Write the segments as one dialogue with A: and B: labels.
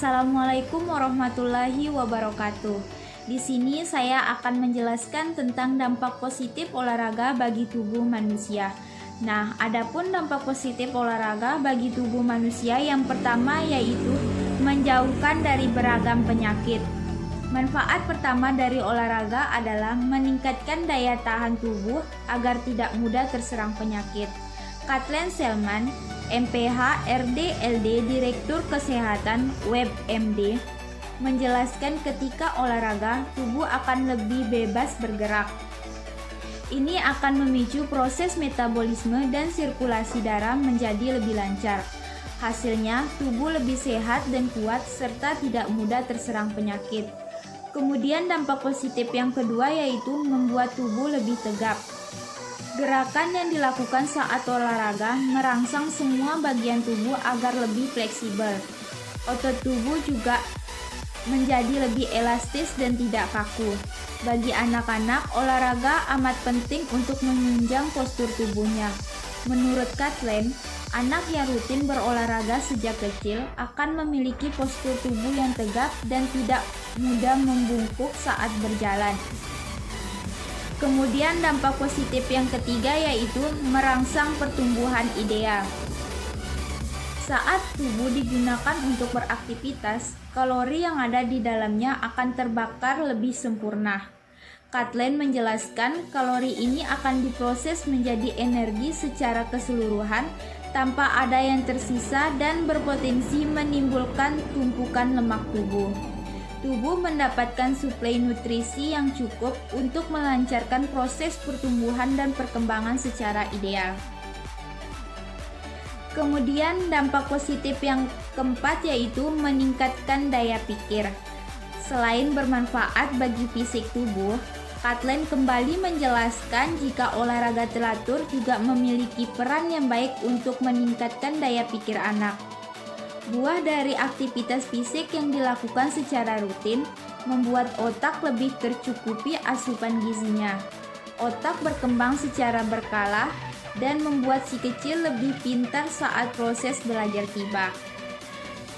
A: Assalamualaikum warahmatullahi wabarakatuh. Di sini saya akan menjelaskan tentang dampak positif olahraga bagi tubuh manusia. Nah, adapun dampak positif olahraga bagi tubuh manusia yang pertama yaitu menjauhkan dari beragam penyakit. Manfaat pertama dari olahraga adalah meningkatkan daya tahan tubuh agar tidak mudah terserang penyakit. Kathleen Selman, MPH, RD, LD, Direktur Kesehatan WebMD, menjelaskan ketika olahraga, tubuh akan lebih bebas bergerak. Ini akan memicu proses metabolisme dan sirkulasi darah menjadi lebih lancar. Hasilnya, tubuh lebih sehat dan kuat serta tidak mudah terserang penyakit. Kemudian dampak positif yang kedua yaitu membuat tubuh lebih tegap. Gerakan yang dilakukan saat olahraga merangsang semua bagian tubuh agar lebih fleksibel. Otot tubuh juga menjadi lebih elastis dan tidak kaku. Bagi anak-anak, olahraga amat penting untuk menunjang postur tubuhnya. Menurut Kathleen, anak yang rutin berolahraga sejak kecil akan memiliki postur tubuh yang tegap dan tidak mudah membungkuk saat berjalan. Kemudian dampak positif yang ketiga yaitu merangsang pertumbuhan ideal. Saat tubuh digunakan untuk beraktivitas, kalori yang ada di dalamnya akan terbakar lebih sempurna. Kathleen menjelaskan kalori ini akan diproses menjadi energi secara keseluruhan tanpa ada yang tersisa dan berpotensi menimbulkan tumpukan lemak tubuh. Tubuh mendapatkan suplai nutrisi yang cukup untuk melancarkan proses pertumbuhan dan perkembangan secara ideal. Kemudian dampak positif yang keempat yaitu meningkatkan daya pikir. Selain bermanfaat bagi fisik tubuh, Kathleen kembali menjelaskan jika olahraga teratur juga memiliki peran yang baik untuk meningkatkan daya pikir anak. Buah dari aktivitas fisik yang dilakukan secara rutin membuat otak lebih tercukupi asupan gizinya. Otak berkembang secara berkala dan membuat si kecil lebih pintar saat proses belajar tiba.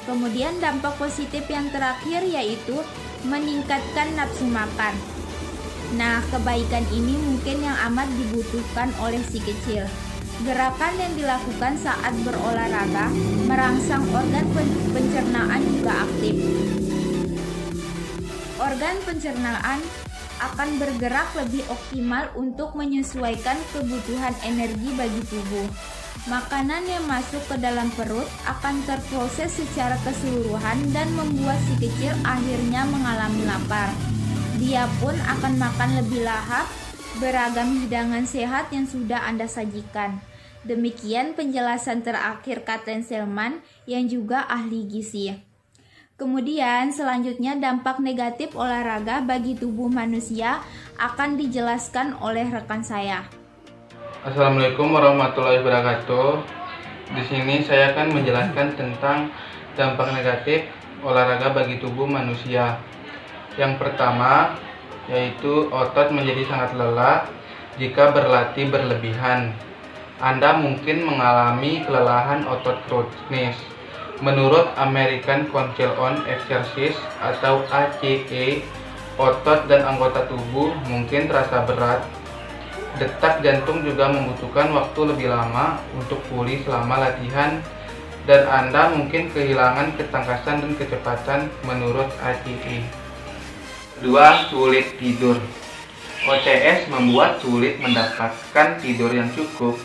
A: Kemudian dampak positif yang terakhir yaitu meningkatkan nafsu makan. Nah, kebaikan ini mungkin yang amat dibutuhkan oleh si kecil. Gerakan yang dilakukan saat berolahraga merangsang organ pencernaan juga aktif. Organ pencernaan akan bergerak lebih optimal untuk menyesuaikan kebutuhan energi bagi tubuh. Makanan yang masuk ke dalam perut akan terproses secara keseluruhan dan membuat si kecil akhirnya mengalami lapar. Dia pun akan makan lebih lahap beragam hidangan sehat yang sudah Anda sajikan. Demikian penjelasan terakhir Kathleen Selman yang juga ahli gizi. Kemudian selanjutnya dampak negatif olahraga bagi tubuh manusia akan dijelaskan oleh rekan saya.
B: Assalamualaikum warahmatullahi wabarakatuh. Di sini saya akan menjelaskan tentang dampak negatif olahraga bagi tubuh manusia. Yang pertama yaitu otot menjadi sangat lelah jika berlatih berlebihan. Anda mungkin mengalami kelelahan otot kronis. Menurut American Council on Exercise atau ACE, otot dan anggota tubuh mungkin terasa berat. Detak jantung juga membutuhkan waktu lebih lama untuk pulih selama latihan dan Anda mungkin kehilangan ketangkasan dan kecepatan menurut ACE. 2. Sulit tidur. OCS membuat sulit mendapatkan tidur yang cukup.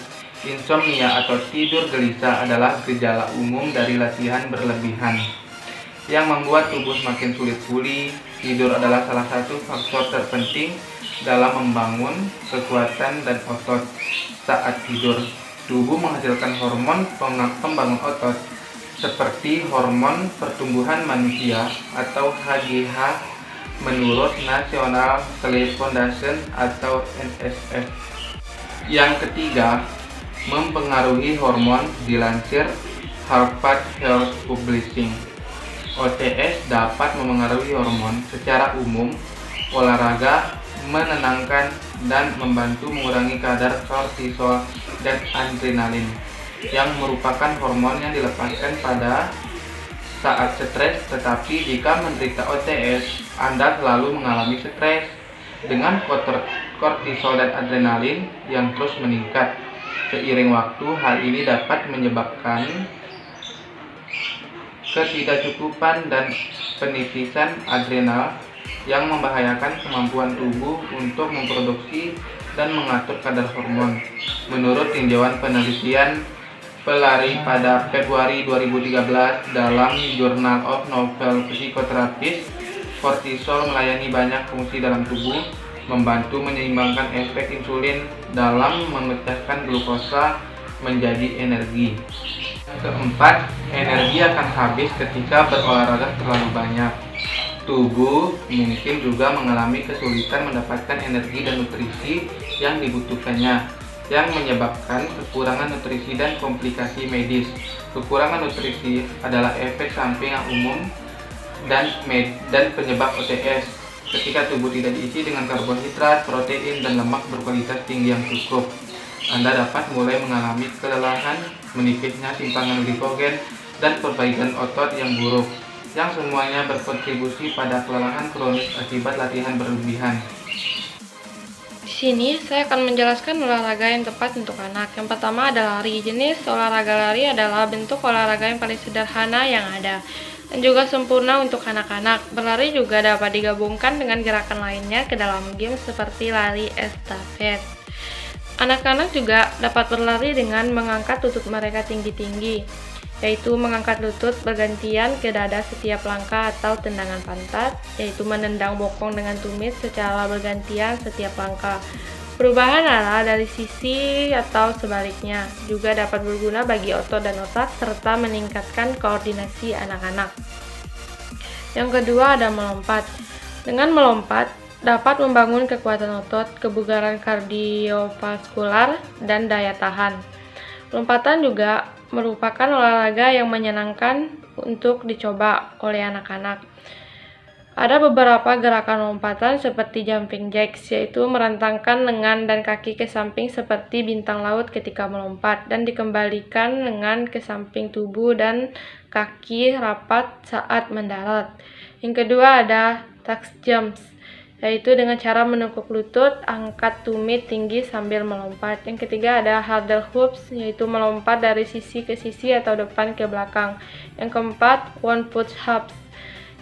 B: Insomnia atau tidur gelisah adalah gejala umum dari latihan berlebihan yang membuat tubuh semakin sulit pulih. Tidur adalah salah satu faktor terpenting dalam membangun kekuatan dan otot. Saat tidur, tubuh menghasilkan hormon pembangun otot seperti hormon pertumbuhan manusia atau HGH menurut National Sleep Foundation atau NSF. Yang ketiga, mempengaruhi hormon dilansir Harvard Health Publishing. OCS dapat memengaruhi hormon secara umum. Olahraga menenangkan dan membantu mengurangi kadar kortisol dan adrenalin yang merupakan hormon yang dilepaskan pada saat stres, tetapi jika menderita OTS, Anda selalu mengalami stres dengan kortisol dan adrenalin yang terus meningkat. Seiring waktu, hal ini dapat menyebabkan ketidakcukupan dan penipisan adrenal yang membahayakan kemampuan tubuh untuk memproduksi dan mengatur kadar hormon. Menurut tinjauan penelitian pelari pada Februari 2013 dalam Journal of Novel Psychotherapy, kortisol melayani banyak fungsi dalam tubuh, membantu menyeimbangkan efek insulin dalam memecahkan glukosa menjadi energi. Keempat, energi akan habis ketika berolahraga terlalu banyak. Tubuh mungkin juga mengalami kesulitan mendapatkan energi dan nutrisi yang dibutuhkannya, yang menyebabkan kekurangan nutrisi dan komplikasi medis. Kekurangan nutrisi adalah efek samping yang umum dan penyebab OTS. Ketika tubuh tidak diisi dengan karbohidrat, protein, dan lemak berkualitas tinggi yang cukup, Anda dapat mulai mengalami kelelahan, menipisnya simpangan glikogen, dan perbaikan otot yang buruk, yang semuanya berkontribusi pada kelelahan kronis akibat latihan berlebihan.
C: Di sini saya akan menjelaskan olahraga yang tepat untuk anak. Yang pertama adalah lari. Jenis olahraga lari adalah bentuk olahraga yang paling sederhana yang ada dan juga sempurna untuk anak-anak. Berlari juga dapat digabungkan dengan gerakan lainnya ke dalam game seperti lari estafet. Anak-anak juga dapat berlari dengan mengangkat lutut mereka tinggi-tinggi, yaitu mengangkat lutut bergantian ke dada setiap langkah, atau tendangan pantat, yaitu menendang bokong dengan tumit secara bergantian setiap langkah. Perubahan arah dari sisi atau sebaliknya juga dapat berguna bagi otot dan otak serta meningkatkan koordinasi anak-anak. Yang kedua ada melompat. Dengan melompat dapat membangun kekuatan otot, kebugaran kardiovaskular, dan daya tahan. Lompatan juga merupakan olahraga yang menyenangkan untuk dicoba oleh anak-anak. Ada beberapa gerakan lompatan seperti jumping jacks, yaitu merentangkan lengan dan kaki ke samping seperti bintang laut ketika melompat, dan dikembalikan lengan ke samping tubuh dan kaki rapat saat mendarat. Yang kedua ada tuck jumps, yaitu dengan cara menekuk lutut, angkat tumit tinggi sambil melompat. Yang ketiga ada hurdle hoops, yaitu melompat dari sisi ke sisi atau depan ke belakang. Yang keempat one foot hops,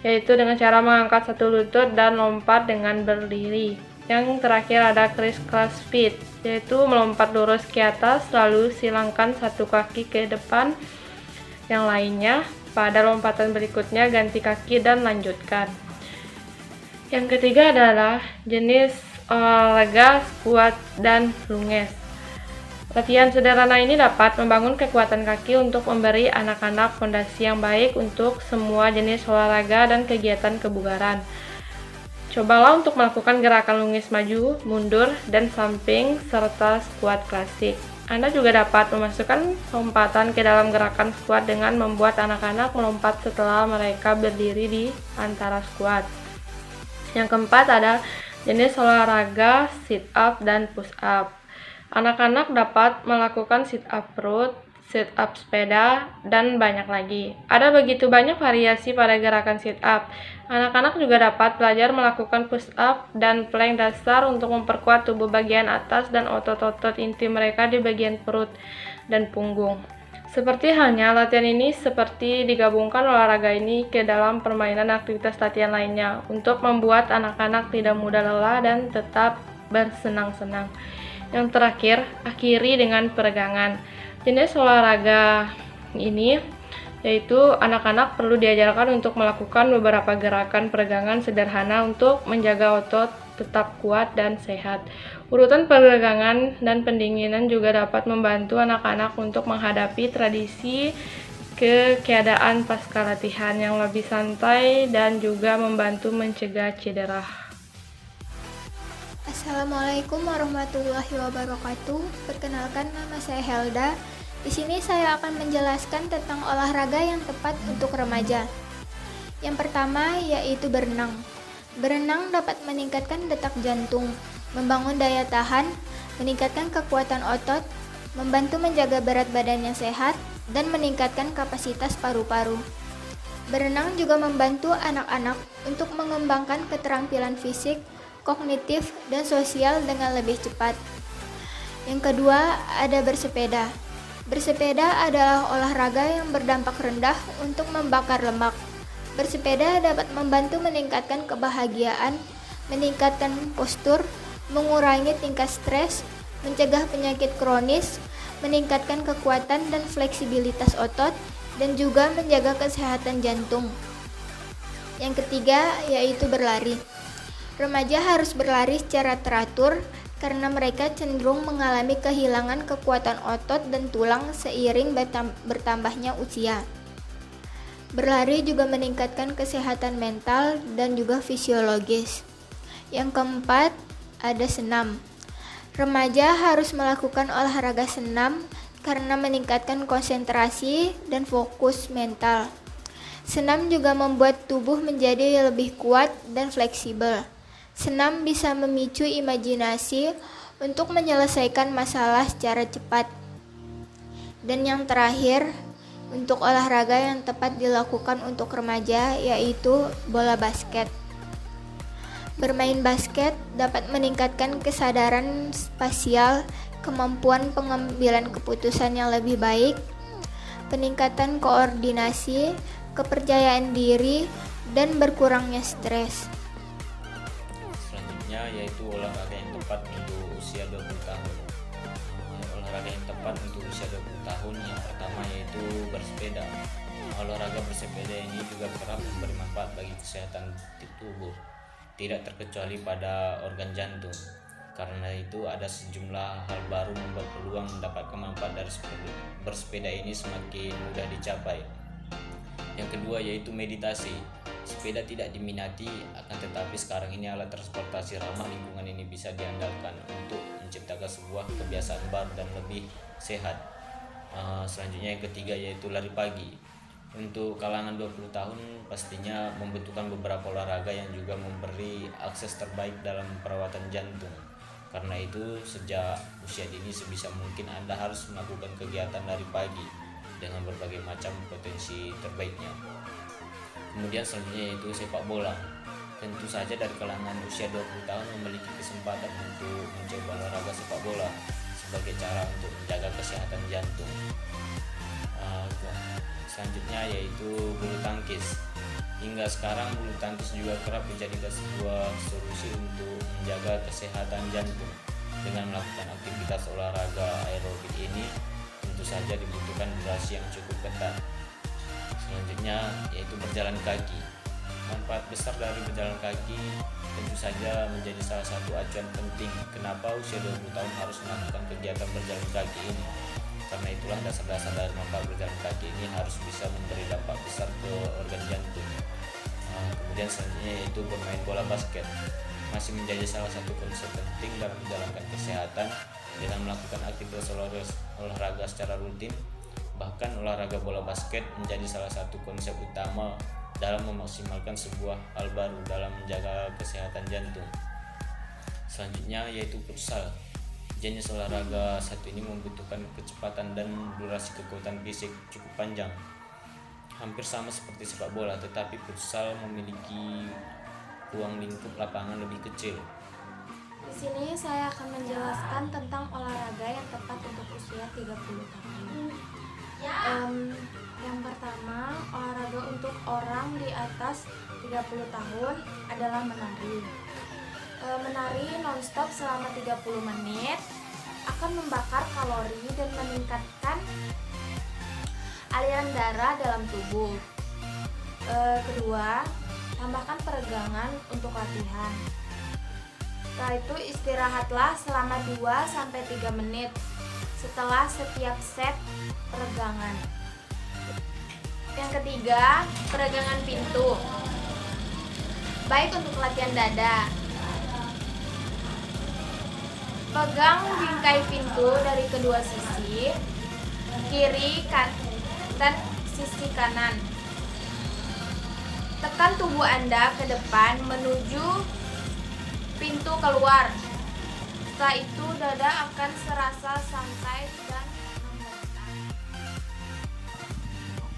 C: yaitu dengan cara mengangkat satu lutut dan lompat dengan berdiri. Yang terakhir ada crisscross feet, yaitu melompat lurus ke atas lalu silangkan satu kaki ke depan yang lainnya. Pada lompatan berikutnya ganti kaki dan lanjutkan. Yang ketiga adalah jenis olahraga squat dan lunges. Latihan sederhana ini dapat membangun kekuatan kaki untuk memberi anak-anak fondasi yang baik untuk semua jenis olahraga dan kegiatan kebugaran. Cobalah untuk melakukan gerakan lunges maju, mundur, dan samping serta squat klasik. Anda juga dapat memasukkan lompatan ke dalam gerakan squat dengan membuat anak-anak melompat setelah mereka berdiri di antara squat. Yang keempat ada jenis olahraga sit up dan push up. Anak-anak dapat melakukan sit up perut, sit up sepeda, dan banyak lagi. Ada begitu banyak variasi pada gerakan sit up. Anak-anak juga dapat belajar melakukan push up dan plank dasar untuk memperkuat tubuh bagian atas dan otot-otot inti mereka di bagian perut dan punggung. Seperti halnya latihan ini seperti digabungkan olahraga ini ke dalam permainan aktivitas latihan lainnya untuk membuat anak-anak tidak mudah lelah dan tetap bersenang-senang. Yang terakhir, akhiri dengan peregangan. Jenis olahraga ini yaitu anak-anak perlu diajarkan untuk melakukan beberapa gerakan peregangan sederhana untuk menjaga otot tetap kuat dan sehat. Urutan peregangan dan pendinginan juga dapat membantu anak-anak untuk menghadapi tradisi keadaan pasca latihan yang lebih santai dan juga membantu mencegah cedera.
D: Assalamualaikum warahmatullahi wabarakatuh. Perkenalkan, nama saya Helda. Di sini saya akan menjelaskan tentang olahraga yang tepat untuk remaja. Yang pertama yaitu berenang. Berenang dapat meningkatkan detak jantung, membangun daya tahan, meningkatkan kekuatan otot, membantu menjaga berat badan yang sehat, dan meningkatkan kapasitas paru-paru. Berenang juga membantu anak-anak untuk mengembangkan keterampilan fisik, kognitif, dan sosial dengan lebih cepat. Yang kedua, ada bersepeda. Bersepeda adalah olahraga yang berdampak rendah untuk membakar lemak. Bersepeda dapat membantu meningkatkan kebahagiaan, meningkatkan postur, mengurangi tingkat stres, mencegah penyakit kronis, meningkatkan kekuatan dan fleksibilitas otot, dan juga menjaga kesehatan jantung. Yang ketiga, yaitu berlari. Remaja harus berlari secara teratur karena mereka cenderung mengalami kehilangan kekuatan otot dan tulang seiring bertambahnya usia. Berlari juga meningkatkan kesehatan mental dan juga fisiologis. Yang keempat, ada senam. Remaja harus melakukan olahraga senam karena meningkatkan konsentrasi dan fokus mental. Senam juga membuat tubuh menjadi lebih kuat dan fleksibel. Senam bisa memicu imajinasi untuk menyelesaikan masalah secara cepat. Dan yang terakhir, untuk olahraga yang tepat dilakukan untuk remaja yaitu bola basket. Bermain basket dapat meningkatkan kesadaran spasial, kemampuan pengambilan keputusan yang lebih baik, peningkatan koordinasi, kepercayaan diri, dan berkurangnya stres.
E: Selanjutnya yaitu olahraga yang tepat untuk usia 20 tahun. Olahraga yang tepat untuk usia 20 tahun yang pertama yaitu bersepeda. Olahraga bersepeda ini juga kerap memberi manfaat bagi kesehatan tubuh, tidak terkecuali pada organ jantung. Karena itu ada sejumlah hal baru membuat peluang mendapatkan manfaat dari bersepeda ini semakin mudah dicapai. Yang kedua yaitu meditasi. Sepeda tidak diminati, akan tetapi sekarang ini alat transportasi ramah lingkungan ini bisa diandalkan untuk menciptakan sebuah kebiasaan baru dan lebih sehat. Selanjutnya yang ketiga yaitu lari pagi. Untuk kalangan 20 tahun pastinya membutuhkan beberapa olahraga yang juga memberi akses terbaik dalam perawatan jantung. Karena itu sejak usia dini sebisa mungkin Anda harus melakukan kegiatan lari pagi dengan berbagai macam potensi terbaiknya. Kemudian selanjutnya yaitu sepak bola. Tentu saja dari kalangan usia 20 tahun memiliki kesempatan untuk mencoba olahraga sepak bola sebagai cara untuk menjaga kesehatan jantung. Selanjutnya yaitu bulu tangkis. Hingga sekarang bulu tangkis juga kerap dijadikan sebuah solusi untuk menjaga kesehatan jantung. Dengan melakukan aktivitas olahraga aerobik ini tentu saja dibutuhkan durasi yang cukup ketat. Selanjutnya yaitu berjalan kaki. Manfaat besar dari berjalan kaki tentu saja menjadi salah satu acuan penting kenapa usia 20 tahun harus melakukan kegiatan berjalan kaki ini. Karena itulah dasar-dasar dari manfaat berjalan kaki ini harus bisa memberi dampak besar ke organ jantung. Kemudian selanjutnya yaitu bermain bola basket. Masih menjadi salah satu konsep penting dalam menjalankan kesehatan dengan melakukan aktivitas olahraga secara rutin. Bahkan olahraga bola basket menjadi salah satu konsep utama dalam memaksimalkan sebuah hal baru dalam menjaga kesehatan jantung. Selanjutnya yaitu futsal. Jenis olahraga satu ini membutuhkan kecepatan dan durasi kekuatan fisik cukup panjang. Hampir sama seperti sepak bola, tetapi futsal memiliki ruang lingkup lapangan lebih kecil.
A: Di sini saya akan menjelaskan tentang olahraga yang tepat untuk usia 30 tahun. Yang pertama, olahraga untuk orang di atas 30 tahun adalah menari. Menari nonstop selama 30 menit akan membakar kalori dan meningkatkan aliran darah dalam tubuh. Kedua, tambahkan peregangan untuk latihan. Setelah itu istirahatlah selama 2-3 menit setelah setiap set peregangan. Yang ketiga, peregangan pintu. Baik untuk latihan dada. Pegang bingkai pintu dari kedua sisi, kiri dan sisi kanan. Tekan tubuh Anda ke depan menuju pintu keluar. Setelah itu dada akan serasa santai dan membentang.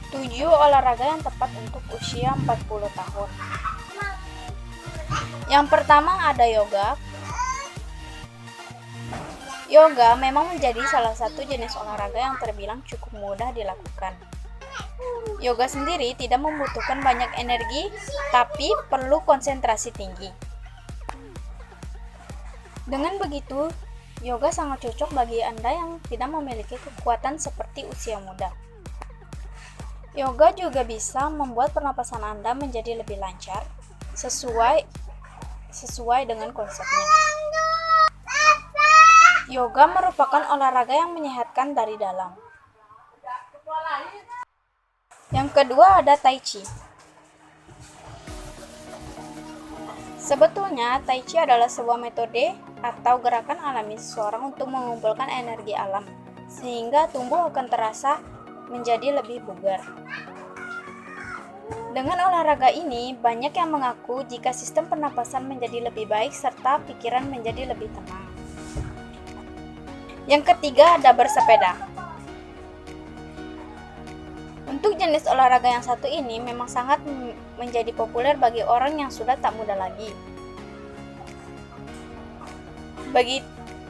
A: 7 olahraga yang tepat untuk usia 40 tahun. Yang pertama ada yoga. Yoga memang menjadi salah satu jenis olahraga yang terbilang cukup mudah dilakukan. Yoga sendiri tidak membutuhkan banyak energi, tapi perlu konsentrasi tinggi. Dengan begitu, yoga sangat cocok bagi Anda yang tidak memiliki kekuatan seperti usia muda. Yoga juga bisa membuat pernapasan Anda menjadi lebih lancar, sesuai dengan konsepnya. Yoga merupakan olahraga yang menyehatkan dari dalam. Yang kedua ada Tai Chi. Sebetulnya, Tai Chi adalah sebuah metode atau gerakan alami seseorang untuk mengumpulkan energi alam, sehingga tubuh akan terasa menjadi lebih bugar. Dengan olahraga ini, banyak yang mengaku jika sistem pernapasan menjadi lebih baik serta pikiran menjadi lebih tenang. Yang ketiga ada bersepeda. Untuk jenis olahraga yang satu ini memang sangat menjadi populer bagi orang yang sudah tak muda lagi.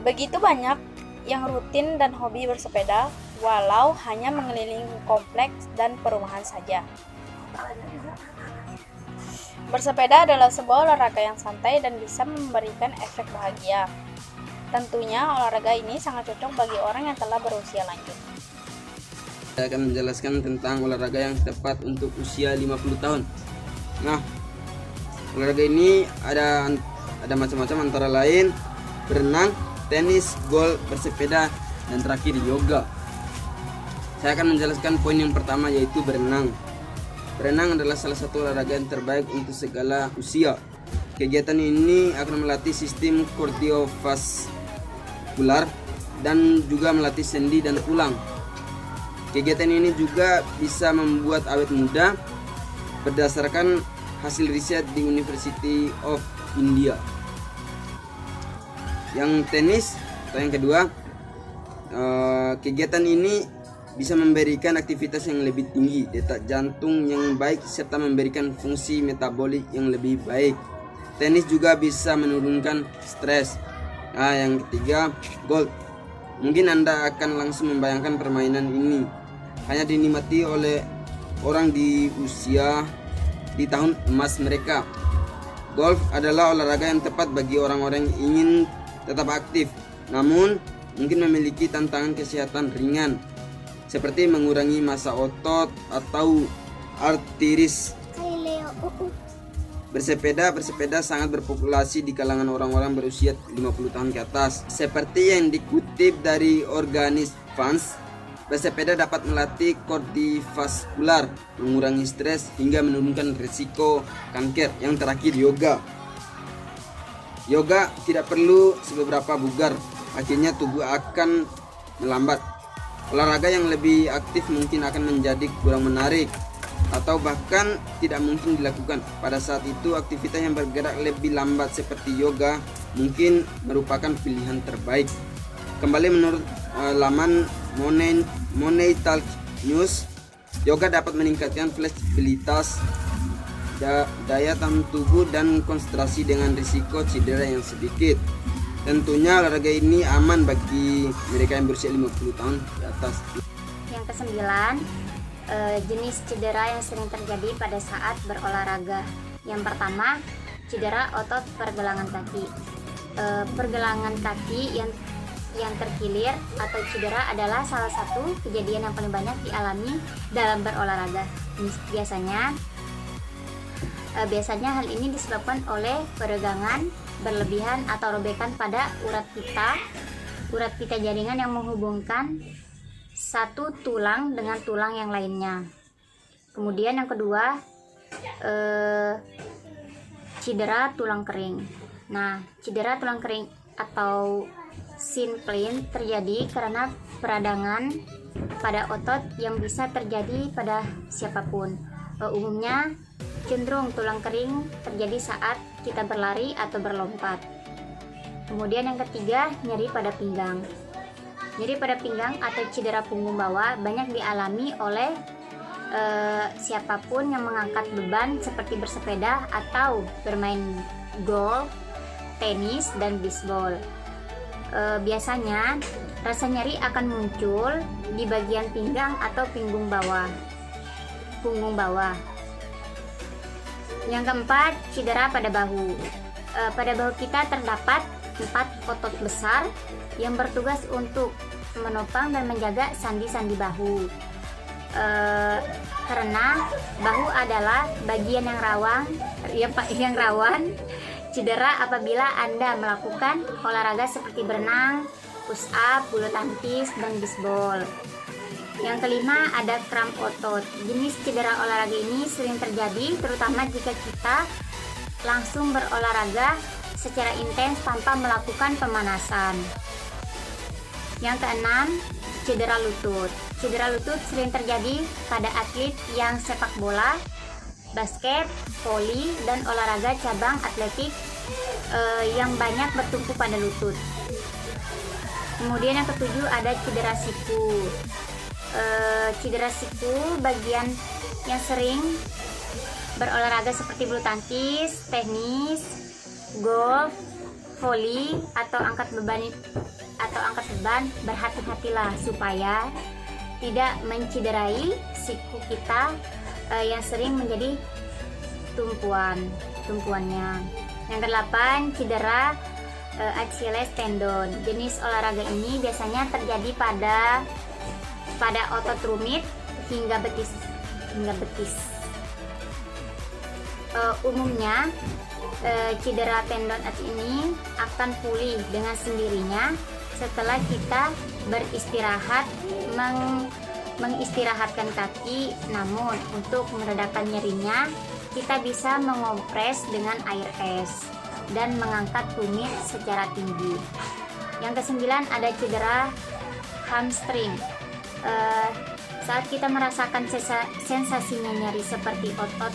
A: Begitu banyak yang rutin dan hobi bersepeda, walau hanya mengelilingi kompleks dan perumahan saja. Bersepeda adalah sebuah olahraga yang santai dan bisa memberikan efek bahagia. Tentunya olahraga ini sangat cocok bagi orang yang telah berusia lanjut.
F: Saya akan menjelaskan tentang olahraga yang tepat untuk usia 50 tahun. Nah, olahraga ini ada macam-macam, antara lain berenang, tenis, golf, bersepeda, dan terakhir yoga. Saya akan menjelaskan poin yang pertama, yaitu berenang. Berenang adalah salah satu olahraga yang terbaik untuk segala usia. Kegiatan ini akan melatih sistem kardiovaskular dan juga melatih sendi dan tulang. Kegiatan ini juga bisa membuat awet muda berdasarkan hasil riset di University of India. Yang tenis atau yang kedua, kegiatan ini bisa memberikan aktivitas yang lebih tinggi, detak jantung yang baik, serta memberikan fungsi metabolik yang lebih baik. Tenis juga bisa menurunkan stres. Nah, yang ketiga, golf. Mungkin Anda akan langsung membayangkan permainan ini hanya dinikmati oleh orang di usia di tahun emas mereka. Golf adalah olahraga yang tepat bagi orang-orang yang ingin tetap aktif, namun mungkin memiliki tantangan kesehatan ringan, seperti mengurangi massa otot atau artritis. Bersepeda sangat berpopulasi di kalangan orang-orang berusia 50 tahun ke atas. Seperti yang dikutip dari Organis Fans, bersepeda dapat melatih kardiovaskular, mengurangi stres, hingga menurunkan risiko kanker. Yang terakhir, yoga. Yoga tidak perlu seberapa bugar, akhirnya tubuh akan melambat. Olahraga yang lebih aktif mungkin akan menjadi kurang menarik atau bahkan tidak mungkin dilakukan. Pada saat itu, aktivitas yang bergerak lebih lambat seperti yoga mungkin merupakan pilihan terbaik. Kembali menurut laman Money Talk News, yoga dapat meningkatkan fleksibilitas, daya tahan tubuh, dan konsentrasi dengan risiko cedera yang sedikit. Tentunya olahraga ini aman bagi mereka yang berusia 50 tahun di atas.
G: Yang kesembilan, jenis cedera yang sering terjadi pada saat berolahraga. Yang pertama, cedera otot pergelangan kaki. Pergelangan kaki yang terkilir atau cedera adalah salah satu kejadian yang paling banyak dialami dalam berolahraga. Biasanya hal ini disebabkan oleh peregangan berlebihan atau robekan pada urat pita jaringan yang menghubungkan satu tulang dengan tulang yang lainnya. Kemudian yang kedua, cedera tulang kering. Nah, cedera tulang kering atau shin splint terjadi karena peradangan pada otot yang bisa terjadi pada siapapun. Umumnya cenderung tulang kering terjadi saat kita berlari atau berlompat. Kemudian yang ketiga, nyeri pada pinggang. Nyeri pada pinggang atau cedera punggung bawah banyak dialami oleh siapapun yang mengangkat beban seperti bersepeda atau bermain golf, tenis, dan bisbol. Biasanya rasa nyeri akan muncul di bagian pinggang atau punggung bawah. Yang keempat, cedera pada bahu. Pada bahu kita terdapat 4 otot besar yang bertugas untuk menopang dan menjaga sandi-sandi bahu. Karena bahu adalah bagian yang rawan cedera apabila Anda melakukan olahraga seperti berenang, push up, bulu tangkis, dan bisbol. Yang kelima, ada kram otot. Jenis cedera olahraga ini sering terjadi terutama jika kita langsung berolahraga secara intens tanpa melakukan pemanasan. Yang keenam, cedera lutut. Cedera lutut sering terjadi pada atlet yang sepak bola, basket, voli, dan olahraga cabang atletik yang banyak bertumpu pada lutut. Kemudian yang ketujuh, ada cedera siku. Cedera siku bagian yang sering berolahraga seperti bulu tangkis, tenis, golf, voli, atau angkat beban, berhati-hatilah supaya tidak mencederai siku kita yang sering menjadi tumpuannya. Yang kedelapan, cedera Achilles tendon. Jenis olahraga ini biasanya terjadi pada otot rumit hingga betis. Umumnya cedera tendon ini akan pulih dengan sendirinya setelah kita beristirahat, mengistirahatkan kaki. Namun untuk meredakan nyerinya, kita bisa mengompres dengan air es dan mengangkat tumit secara tinggi. Yang kesembilan, ada cedera hamstring. Saat kita merasakan sensasinya nyeri seperti otot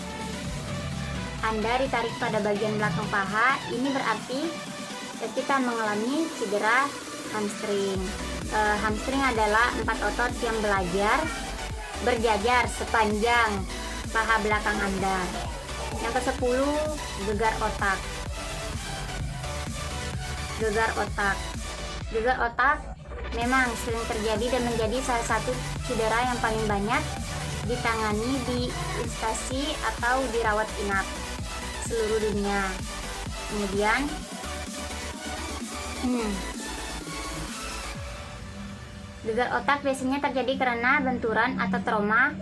G: Anda ditarik pada bagian belakang paha, ini berarti kita mengalami cedera hamstring. Hamstring adalah 4 otot yang berjajar sepanjang paha belakang Anda. Yang ke-10, gegar otak. Gegar otak memang sering terjadi dan menjadi salah satu cedera yang paling banyak ditangani di instansi atau dirawat inap seluruh dunia. Kemudian gegar otak biasanya terjadi karena benturan atau trauma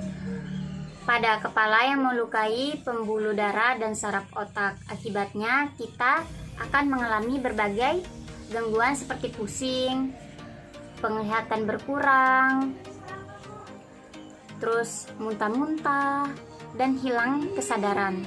G: pada kepala yang melukai pembuluh darah dan saraf otak. Akibatnya kita akan mengalami berbagai gangguan seperti pusing, penglihatan berkurang, terus muntah-muntah, dan hilang kesadaran.